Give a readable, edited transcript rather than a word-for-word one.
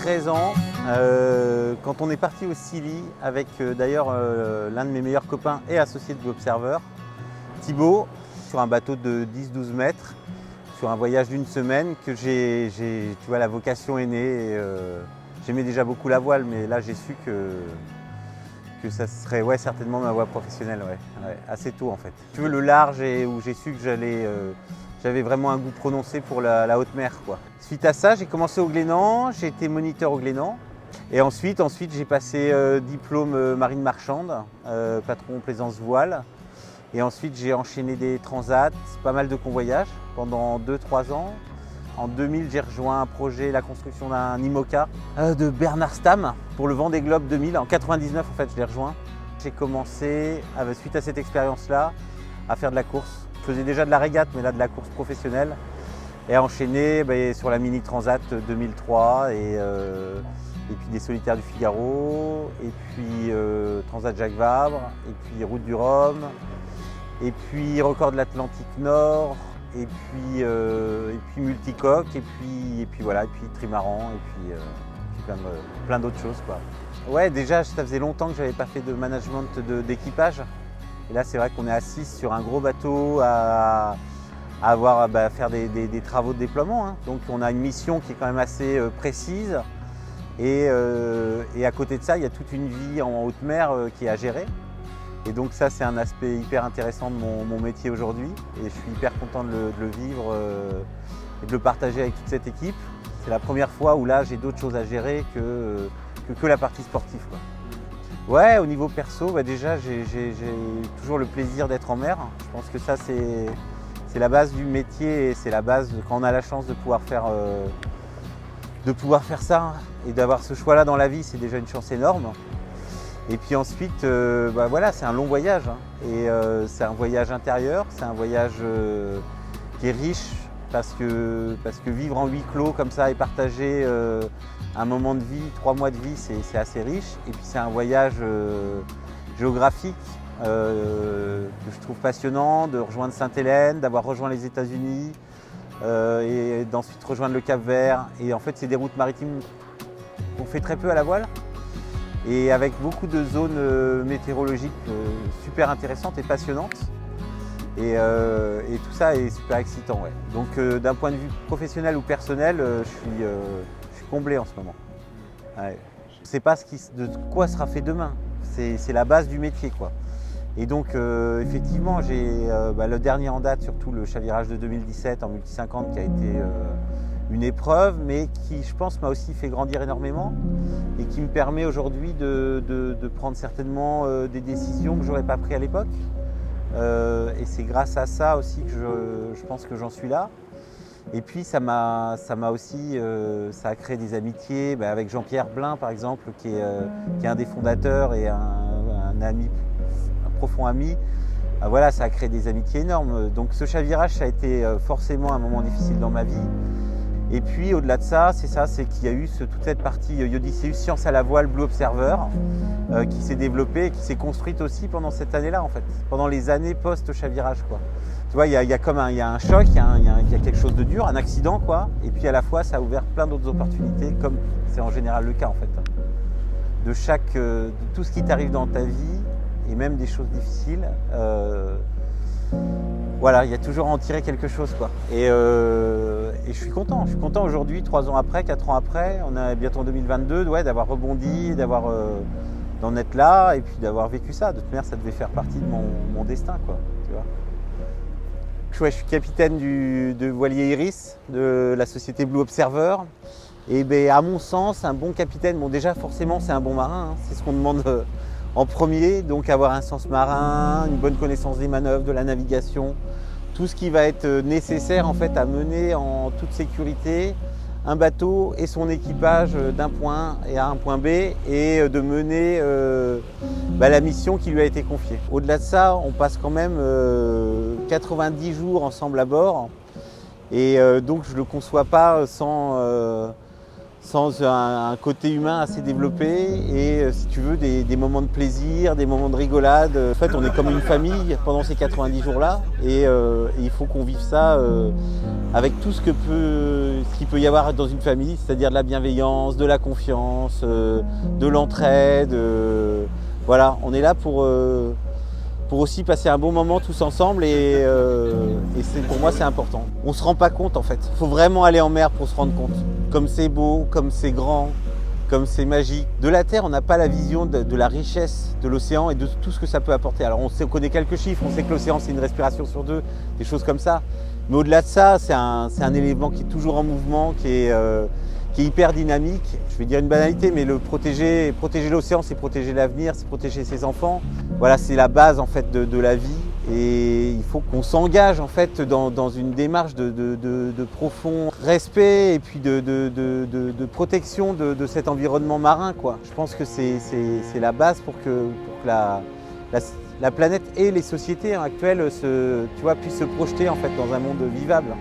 13 ans, quand on est parti au Scilly avec d'ailleurs l'un de mes meilleurs copains et associé de Blue Observer, Thibaut, sur un bateau de 10-12 mètres, sur un voyage d'une semaine que tu vois, la vocation est née. J'aimais déjà beaucoup la voile, mais là j'ai su que ça serait certainement ma voie professionnelle, assez tôt en fait. Tu veux, le large et où j'ai su que j'avais vraiment un goût prononcé pour la haute mer, quoi. Suite à ça, j'ai commencé au Glénan, j'ai été moniteur au Glénan. Et ensuite j'ai passé diplôme marine marchande, patron plaisance voile. Et ensuite, j'ai enchaîné des transats, pas mal de convoyages pendant 2-3 ans. En 2000, j'ai rejoint un projet, la construction d'un IMOCA de Bernard Stamm pour le Vendée Globe 2000. En 99, en fait, je l'ai rejoint. J'ai commencé, suite à cette expérience-là, à faire de la course. Je faisais déjà de la régate, mais là, de la course professionnelle. Et à enchaîner sur la Mini Transat 2003 et puis des Solitaires du Figaro, et puis Transat Jacques Vabre, et puis Route du Rhum, et puis Record de l'Atlantique Nord, et puis Multicoque, et puis Trimaran, et puis plein d'autres choses, quoi. Ouais, déjà, ça faisait longtemps que je n'avais pas fait de management d'équipage. Et là, c'est vrai qu'on est assis sur un gros bateau à faire des travaux de déploiement, hein. Donc on a une mission qui est quand même assez précise. Et à côté de ça, il y a toute une vie en haute mer qui est à gérer. Et donc ça, c'est un aspect hyper intéressant de mon métier aujourd'hui. Et je suis hyper content de le vivre et de le partager avec toute cette équipe. C'est la première fois où là, j'ai d'autres choses à gérer que la partie sportive, quoi. Ouais, au niveau perso, déjà, j'ai toujours le plaisir d'être en mer. Je pense que ça, c'est la base du métier et c'est la base quand on a la chance de pouvoir faire ça et d'avoir ce choix-là dans la vie, c'est déjà une chance énorme. Et puis ensuite, c'est un long voyage, hein. Et c'est un voyage intérieur, c'est un voyage qui est riche parce que vivre en huis clos comme ça et partager un moment de vie, 3 mois de vie, c'est assez riche. Et puis c'est un voyage géographique que je trouve passionnant, de rejoindre Sainte-Hélène, d'avoir rejoint les États-Unis. Et d'ensuite rejoindre le Cap-Vert. Et en fait, c'est des routes maritimes qu'on fait très peu à la voile et avec beaucoup de zones météorologiques super intéressantes et passionnantes. Et tout ça est super excitant, ouais. Donc d'un point de vue professionnel ou personnel, je suis comblé en ce moment. Ouais. Je ne sais pas de quoi sera fait demain. C'est la base du métier, quoi. Et donc effectivement, j'ai le dernier en date, surtout le chavirage de 2017 en multi 50 qui a été une épreuve, mais qui, je pense, m'a aussi fait grandir énormément et qui me permet aujourd'hui de prendre certainement des décisions que je n'aurais pas prises à l'époque. Et c'est grâce à ça aussi que je pense que j'en suis là. Et puis ça m'a aussi, ça a créé des amitiés avec Jean-Pierre Blin, par exemple, qui est un des fondateurs et un ami, profond ami. Voilà, ça a créé des amitiés énormes. Donc ce chavirage, ça a été forcément un moment difficile dans ma vie. Et puis au-delà de ça, c'est qu'il y a eu toute cette partie Iodicéus Science à la voile Blue Observer qui s'est développée et qui s'est construite aussi pendant cette année-là, en fait, pendant les années post-chavirage, quoi. Tu vois, il y a un choc, il y a quelque chose de dur, un accident, quoi. Et puis à la fois, ça a ouvert plein d'autres opportunités, comme c'est en général le cas, en fait. De tout ce qui t'arrive dans ta vie, et même des choses difficiles, il y a toujours à en tirer quelque chose, quoi. Et je suis content aujourd'hui, 3 ans après, 4 ans après, on est bientôt en 2022, d'avoir rebondi, d'en être là et puis d'avoir vécu ça. De toute manière, ça devait faire partie de mon destin, quoi, tu vois. Je suis capitaine de voilier Iris de la société Blue Observer. Et à mon sens, un bon capitaine, déjà forcément c'est un bon marin, hein, c'est ce qu'on demande en premier, donc avoir un sens marin, une bonne connaissance des manœuvres, de la navigation, tout ce qui va être nécessaire en fait à mener en toute sécurité un bateau et son équipage d'un point A à un point B et de mener la mission qui lui a été confiée. Au-delà de ça, on passe quand même 90 jours ensemble à bord et donc je ne le conçois pas sans sans un côté humain assez développé et, si tu veux, des moments de plaisir, des moments de rigolade. En fait, on est comme une famille pendant ces 90 jours-là et il faut qu'on vive ça avec tout ce qu'il peut y avoir dans une famille, c'est-à-dire de la bienveillance, de la confiance, de l'entraide. Voilà, on est là pour aussi passer un bon moment tous ensemble et pour moi c'est important. On ne se rend pas compte en fait, il faut vraiment aller en mer pour se rendre compte. Comme c'est beau, comme c'est grand, comme c'est magique. De la Terre, on n'a pas la vision de la richesse de l'océan et de tout ce que ça peut apporter. Alors on connaît quelques chiffres, on sait que l'océan c'est une respiration sur 2, des choses comme ça. Mais au-delà de ça, c'est un élément qui est toujours en mouvement, qui est hyper dynamique. Je vais dire une banalité, mais protéger l'océan, c'est protéger l'avenir, c'est protéger ses enfants. Voilà, c'est la base en fait de la vie et il faut qu'on s'engage en fait dans une démarche de profond respect et puis de protection de cet environnement marin, quoi. Je pense que c'est la base pour que la planète et les sociétés actuelles puissent se projeter en fait dans un monde vivable.